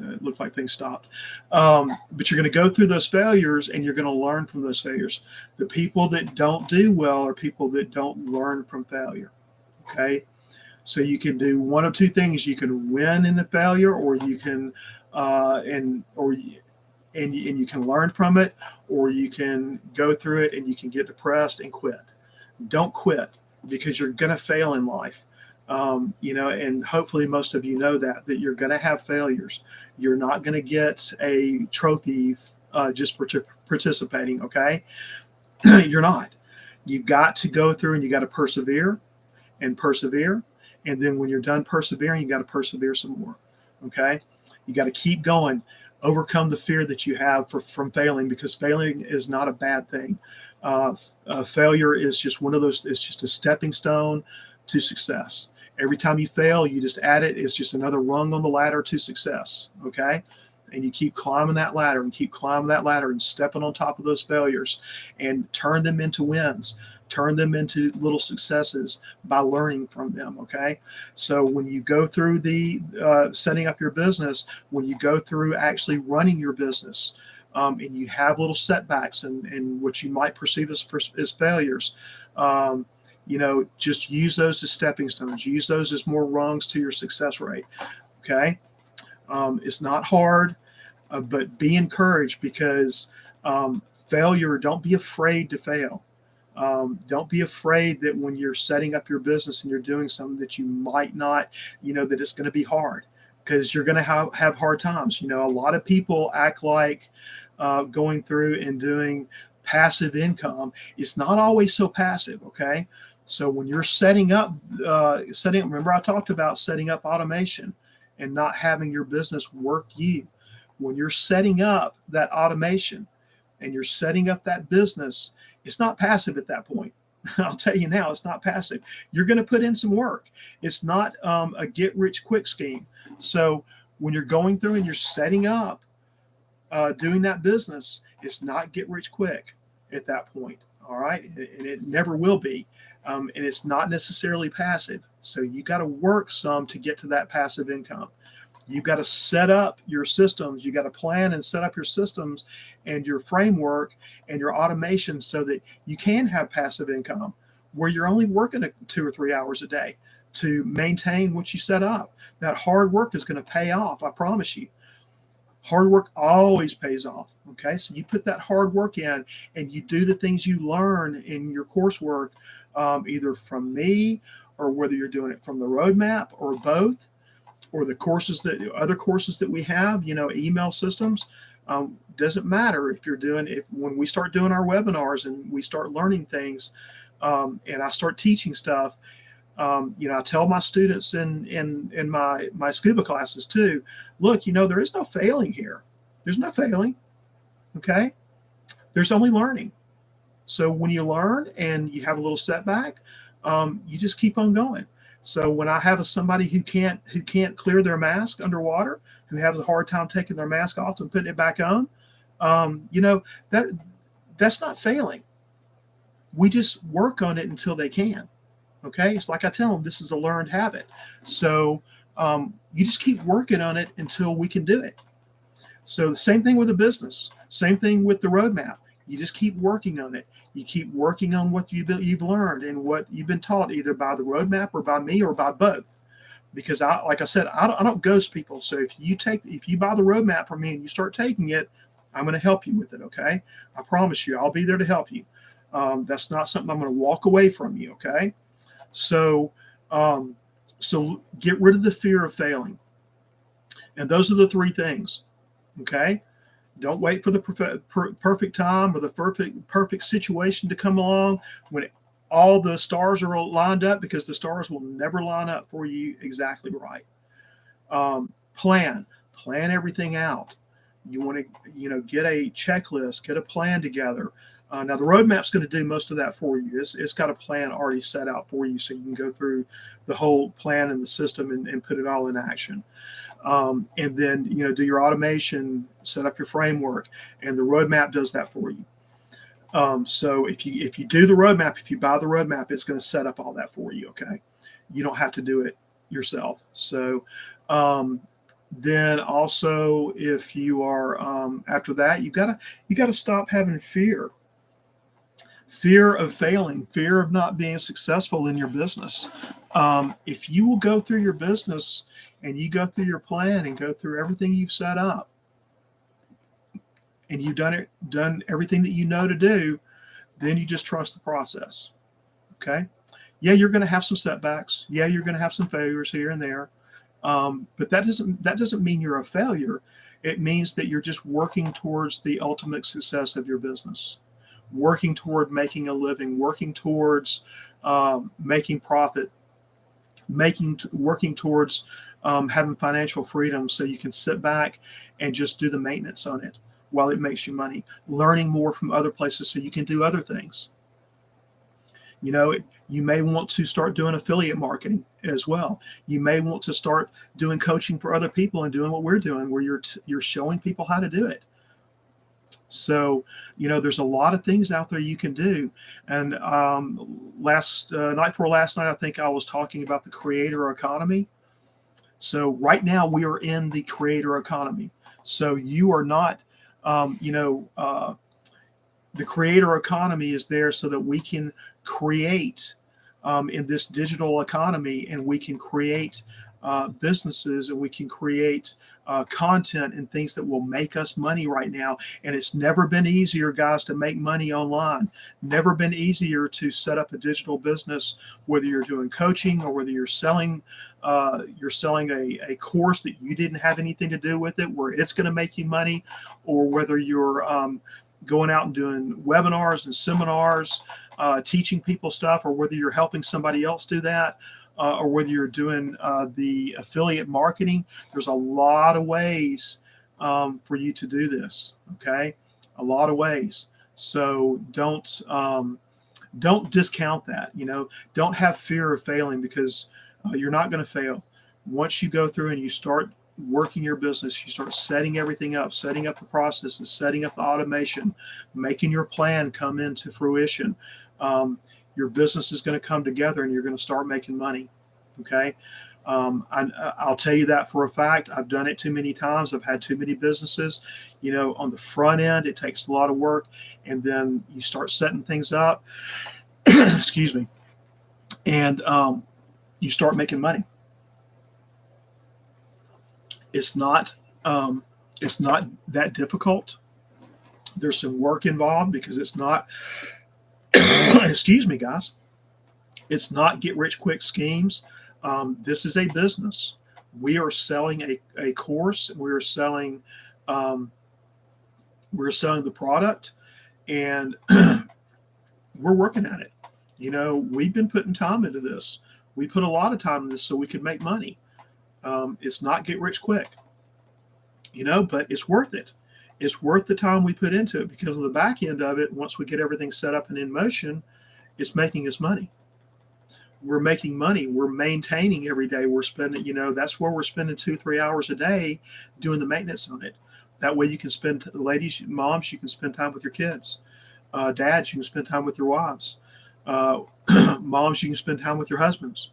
it looked like things stopped. But you're going to go through those failures, and you're going to learn from those failures. The people that don't do well are people that don't learn from failure. Okay. So you can do one of two things. You can win in the failure, or you can and you can learn from it, or you can go through it and you can get depressed and quit. Don't quit, because you're going to fail in life. And hopefully most of you know that you're going to have failures. You're not going to get a trophy just for participating. Okay. You're not. You've got to go through, and you got to persevere and persevere. And then when you're done persevering, you got to persevere some more. Okay. You got to keep going, overcome the fear that you have from failing, because failing is not a bad thing. Failure is just one of those, it's just a stepping stone to success. Every time you fail, you just add it. It's just another rung on the ladder to success. Okay. And you keep climbing that ladder and keep climbing that ladder and stepping on top of those failures, and turn them into wins, turn them into little successes by learning from them. Okay. So when you go through the setting up your business, when you go through actually running your business, and you have little setbacks and what you might perceive as failures, just use those as stepping stones. Use those as more rungs to your success rate. Okay. It's not hard, but be encouraged, because failure, don't be afraid to fail. Don't be afraid that when you're setting up your business and you're doing something that you might not, that it's going to be hard, because you're going to have hard times. A lot of people act like going through and doing passive income. It's not always so passive. Okay. So when you're setting up, remember I talked about setting up automation and not having your business work you. When you're setting up that automation and you're setting up that business, it's not passive at that point. I'll tell you now, it's not passive. You're going to put in some work. It's not a get rich quick scheme. So when you're going through and you're setting up, doing that business, it's not get rich quick at that point. All right. And it never will be. And it's not necessarily passive. So you got to work some to get to that passive income. You've got to set up your systems. You got to plan and set up your systems and your framework and your automation so that you can have passive income where you're only working 2 or 3 hours a day. to maintain what you set up. That hard work is going to pay off. I promise you. Hard work always pays off. Okay, so you put that hard work in, and you do the things you learn in your coursework, either from me, or whether you're doing it from the roadmap, or both, or the courses that other courses that we have. Email systems. Doesn't matter if you're doing it. When we start doing our webinars and we start learning things, and I start teaching stuff. I tell my students in my scuba classes too, look, there is no failing here. There's no failing. Okay. There's only learning. So when you learn and you have a little setback, you just keep on going. So when I have somebody who can't clear their mask underwater, who has a hard time taking their mask off and putting it back on, that's not failing. We just work on it until they can. Okay, it's like I tell them, this is a learned habit. So you just keep working on it until we can do it. So the same thing with the business, same thing with the roadmap. You just keep working on it. You keep working on what you've learned and what you've been taught, either by the roadmap or by me or by both. Because like I said, I don't ghost people. So if you buy the roadmap from me and you start taking it, I'm going to help you with it. Okay, I promise you, I'll be there to help you. That's not something I'm going to walk away from you. Okay. So get rid of the fear of failing. And those are the three things. Okay. Don't wait for the perfect time or the perfect situation to come along when all the stars are lined up, because the stars will never line up for you exactly right. Plan everything out. You want to, get a checklist, get a plan together. Now the roadmap's going to do most of that for you. It's got a plan already set out for you, so you can go through the whole plan and the system and put it all in action. And then, do your automation, set up your framework, and the roadmap does that for you. So if you do the roadmap, if you buy the roadmap, it's going to set up all that for you. Okay. You don't have to do it yourself. So, then also, if you are, after that, you gotta stop having fear of failing, fear of not being successful in your business. If you will go through your business and you go through your plan and go through everything you've set up, and you've done everything that you know to do, then you just trust the process. Okay. Yeah, you're going to have some setbacks. Yeah, you're going to have some failures here and there. But that doesn't mean you're a failure. It means that you're just working towards the ultimate success of your business, working toward making a living, working towards making profit, working towards having financial freedom, so you can sit back and just do the maintenance on it while it makes you money, learning more from other places so you can do other things. You may want to start doing affiliate marketing as well. You may want to start doing coaching for other people and doing what we're doing, where you're showing people how to do it. So, there's a lot of things out there you can do. And last night, I think I was talking about the creator economy. So right now we are in the creator economy. So you are not, the creator economy is there so that we can create in this digital economy, and we can create businesses, and we can create content and things that will make us money right now. And it's never been easier, guys, to make money online. Never been easier to set up a digital business, whether you're doing coaching or whether you're selling a course that you didn't have anything to do with it, where it's going to make you money, or whether you're going out and doing webinars and seminars, teaching people stuff, or whether you're helping somebody else do that, or whether you're doing the affiliate marketing. There's a lot of ways for you to do this. Okay, a lot of ways. So don't discount that. Don't have fear of failing, because you're not going to fail. Once you go through and you start working your business, you start setting everything up, setting up the processes, setting up the automation, making your plan come into fruition. Your business is going to come together, and you're going to start making money. Okay. I'll tell you that for a fact. I've done it too many times. I've had too many businesses. On the front end, it takes a lot of work, and then you start setting things up. Excuse me. And you start making money. It's not um, it's not that difficult. There's some work involved because it's not excuse me, guys. It's not get rich quick schemes. This is a business. We are selling a course. Um, we're selling the product, and we're working at it. We've been putting time into this. We put a lot of time in this so we could make money. It's not get rich quick, but it's worth it. It's worth the time we put into it because on the back end of it, once we get everything set up and in motion, it's making us money. We're making money. We're maintaining every day. We're spending, that's where we're spending 2-3 hours a day doing the maintenance on it. That way you can spend, ladies, moms, you can spend time with your kids. Dads, you can spend time with your wives. Uh, Moms, you can spend time with your husbands.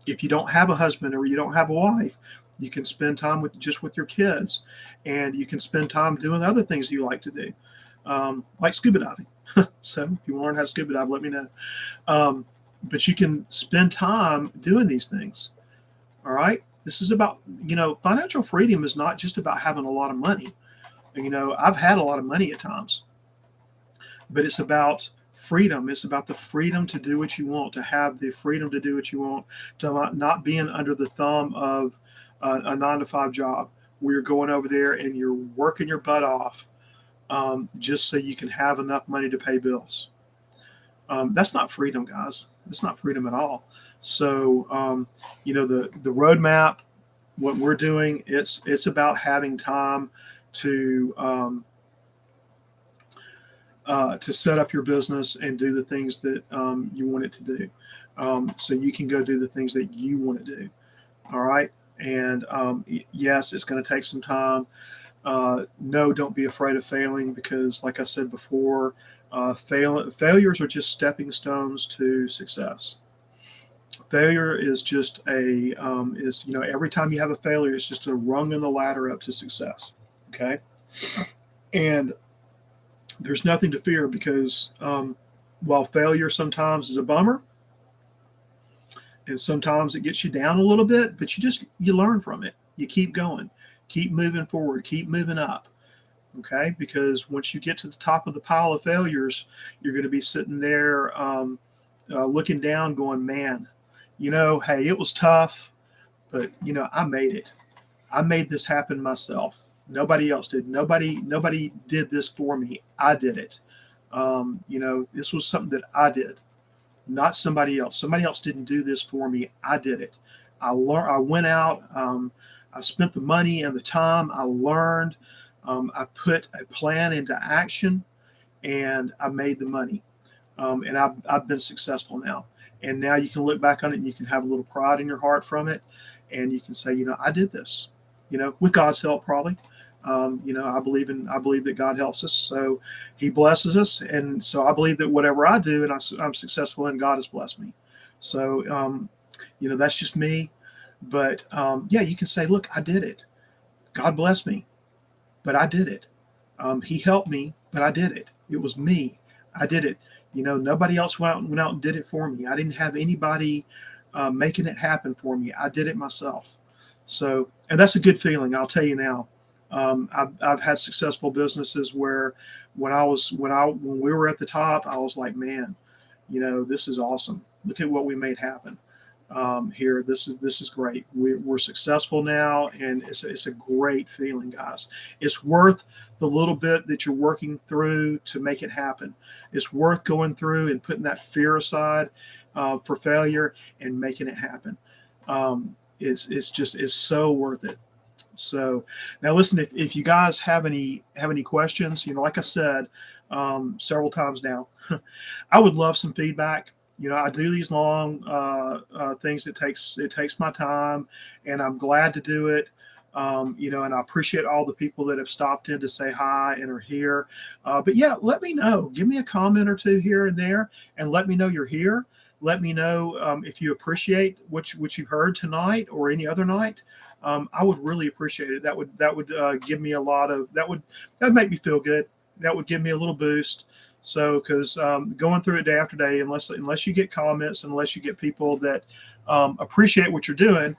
If you don't have a husband or you don't have a wife, you can spend time with your kids, and you can spend time doing other things you like to do, like scuba diving. So if you want to learn how to scuba dive, let me know. But you can spend time doing these things. All right. This is about, financial freedom is not just about having a lot of money. I've had a lot of money at times, but it's about freedom. It's about the freedom to do what you want, to have the freedom to do what you want, to not being under the thumb of a 9-to-5 job where you're going over there and you're working your butt off just so you can have enough money to pay bills. That's not freedom, guys. It's not freedom at all. So, the roadmap, what we're doing, it's about having time to set up your business and do the things that you want it to do. So you can go do the things that you want to do. All right. And yes, it's going to take some time. No, don't be afraid of failing because, like I said before, failures are just stepping stones to success. Failure is just every time you have a failure, it's just a rung in the ladder up to success. Okay. And there's nothing to fear because while failure sometimes is a bummer and sometimes it gets you down a little bit, but you learn from it. You keep going, keep moving forward, keep moving up. Okay. Because once you get to the top of the pile of failures, you're going to be sitting there looking down going, man, hey, it was tough, but I made it. I made this happen myself. Nobody else did. Nobody did this for me. I did it. This was something that I did, not somebody else. Somebody else didn't do this for me. I did it. I learned. I went out. I spent the money and the time. I learned. I put a plan into action, and I made the money. And I've been successful now. And now you can look back on it and you can have a little pride in your heart from it, and you can say, I did this. With God's help, probably. I believe that God helps us, so He blesses us, and so I believe that whatever I do and I'm successful in, God has blessed me. So that's just me, but yeah, you can say, look, I did it. God blessed me, but I did it. He helped me, but I did it. It was me. I did it. Nobody else went out and did it for me. I didn't have anybody making it happen for me. I did it myself. So, and that's a good feeling. I'll tell you now. I've had successful businesses where when we were at the top, I was like, man, this is awesome. Look at what we made happen here. This is great. We're successful now, and it's a great feeling, guys. It's worth the little bit that you're working through to make it happen. It's worth going through and putting that fear aside for failure and making it happen. It's so worth it. So now listen, if you guys have any questions, like I said several times now, I would love some feedback. I do these long things. It takes my time, and I'm glad to do it. And I appreciate all the people that have stopped in to say hi and are here. But yeah, let me know. Give me a comment or two here and there, and let me know you're here. Let me know if you appreciate what you heard tonight or any other night. I would really appreciate it. That would give me a lot of that'd make me feel good. That would give me a little boost. So, because going through it day after day, unless you get comments, unless you get people that appreciate what you're doing,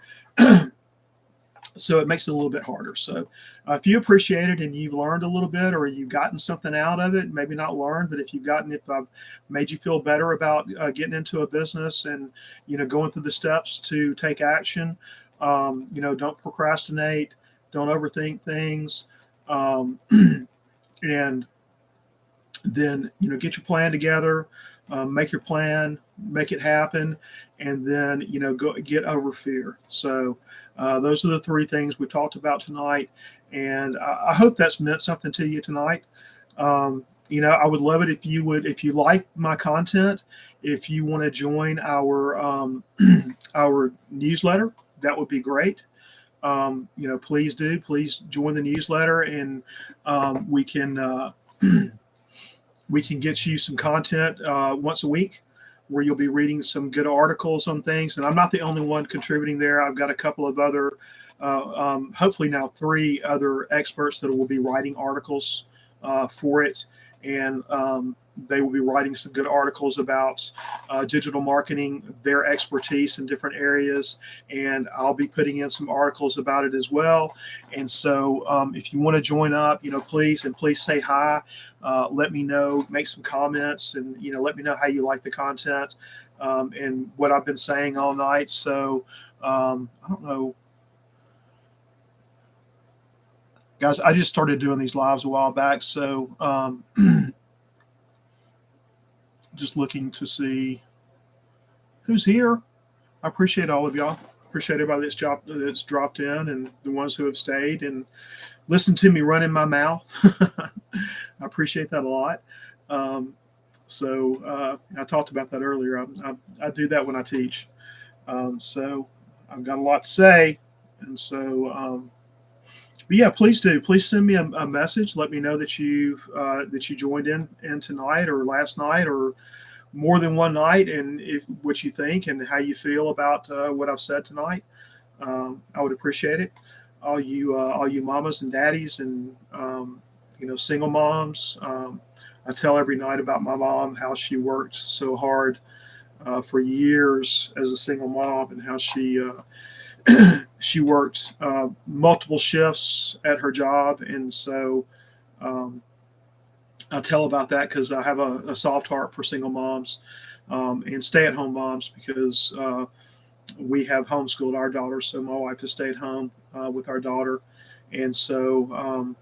so it makes it a little bit harder. So if you appreciate it and you've learned a little bit, or you've gotten something out of it, maybe not learned, but if I've made you feel better about getting into a business and, going through the steps to take action, don't procrastinate, don't overthink things. Um, and then, get your plan together, make your plan, make it happen, and then, go get over fear. So those are the three things we talked about tonight, and I hope that's meant something to you tonight. I would love it if you like my content, if you want to join our our newsletter, that would be great. Please join the newsletter, and we can we can get you some content once a week, where you'll be reading some good articles on things. And I'm not the only one contributing there. I've got a couple of other, hopefully now 3 other experts that will be writing articles for it. And they will be writing some good articles about digital marketing, their expertise in different areas. And I'll be putting in some articles about it as well. And so if you want to join up, please say hi. Let me know, make some comments, and, let me know how you like the content and what I've been saying all night. So I don't know. Guys, I just started doing these lives a while back. So just looking to see who's here. I appreciate all of y'all. Appreciate everybody that's dropped in, and the ones who have stayed and listened to me running my mouth. I appreciate that a lot. I talked about that earlier. I do that when I teach. So I've got a lot to say. And so, but yeah, please do. Please send me a message. Let me know that you joined in tonight or last night or more than one night, and what you think and how you feel about what I've said tonight. I would appreciate it. All you mamas and daddies and single moms. I tell every night about my mom, how she worked so hard for years as a single mom, and how she she worked multiple shifts at her job. And so I tell about that because I have a soft heart for single moms and stay-at-home moms, because we have homeschooled our daughter. So my wife has stayed home with our daughter, and so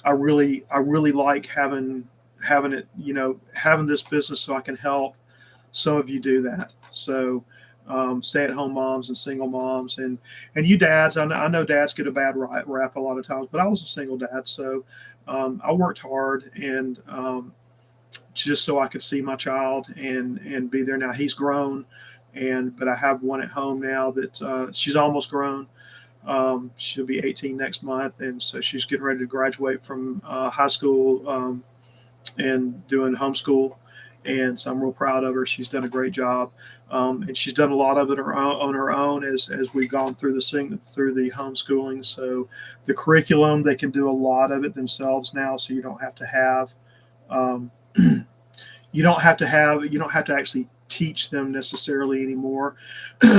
I really like having it, having this business, so I can help some of you do that. So stay-at-home moms and single moms, and you dads. I know dads get a bad rap a lot of times, but I was a single dad, so I worked hard, and just so I could see my child and be there. Now he's grown, but I have one at home now that she's almost grown. She'll be 18 next month, and so she's getting ready to graduate from high school and doing homeschool. And so I'm real proud of her. She's done a great job, and she's done a lot of it on her own as we've gone through the homeschooling. So the curriculum, they can do a lot of it themselves now. So you don't have to have you don't have to actually teach them necessarily anymore,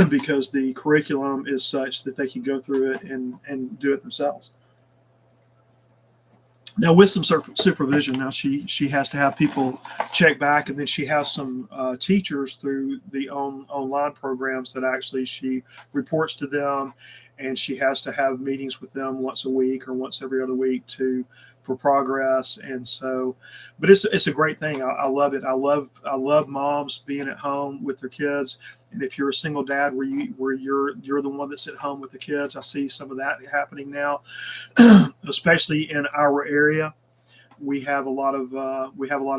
because the curriculum is such that they can go through it and do it themselves. Now, with some supervision, now she has to have people check back, and then she has some teachers through the online programs that actually she reports to them, and she has to have meetings with them once a week or once every other week for progress. And so, but it's a great thing. I love it. I love moms being at home with their kids. And if you're a single dad where you're the one that's at home with the kids, I see some of that happening now, especially in our area. We have a lot of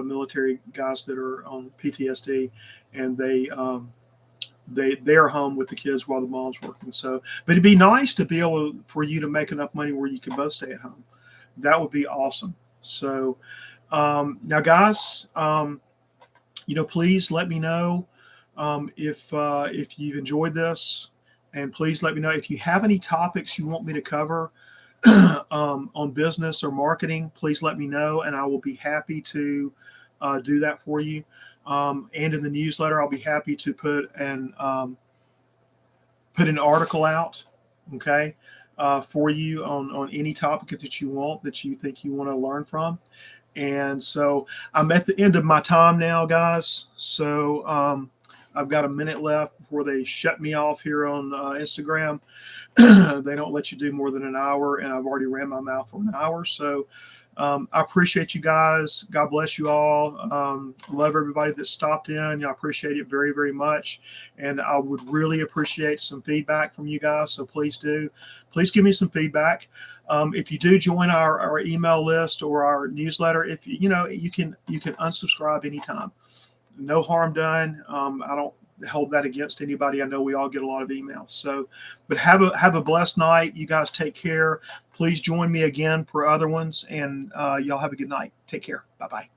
military guys that are on PTSD, and they're home with the kids while the mom's working. So, but it'd be nice to be able for you to make enough money where you can both stay at home. That would be awesome. So now, guys, please let me know if you've enjoyed this, and please let me know if you have any topics you want me to cover on business or marketing. Please let me know, and I will be happy to do that for you. And in the newsletter, I'll be happy to put an article out, okay, for you on any topic that you want, that you think you want to learn from. And so I'm at the end of my time now, guys. So I've got a minute left before they shut me off here on Instagram. They don't let you do more than an hour, and I've already ran my mouth for an hour. So I appreciate you guys. God bless you all. Love everybody that stopped in. I appreciate it very, very much. And I would really appreciate some feedback from you guys. So please do. Please give me some feedback. If you do join our email list or our newsletter, if you can unsubscribe anytime. No harm done. I don't hold that against anybody. I know we all get a lot of emails. So, but have a blessed night. You guys take care. Please join me again for other ones, and y'all have a good night. Take care. Bye bye.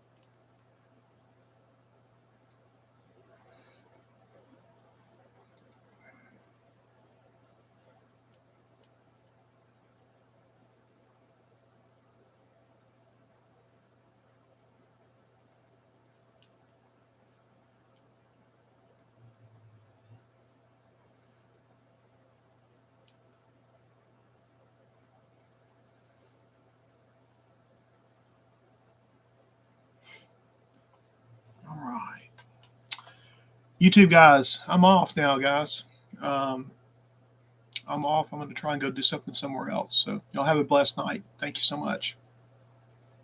All right. YouTube guys, I'm off now, guys. I'm off. I'm going to try and go do something somewhere else. So y'all have a blessed night. Thank you so much.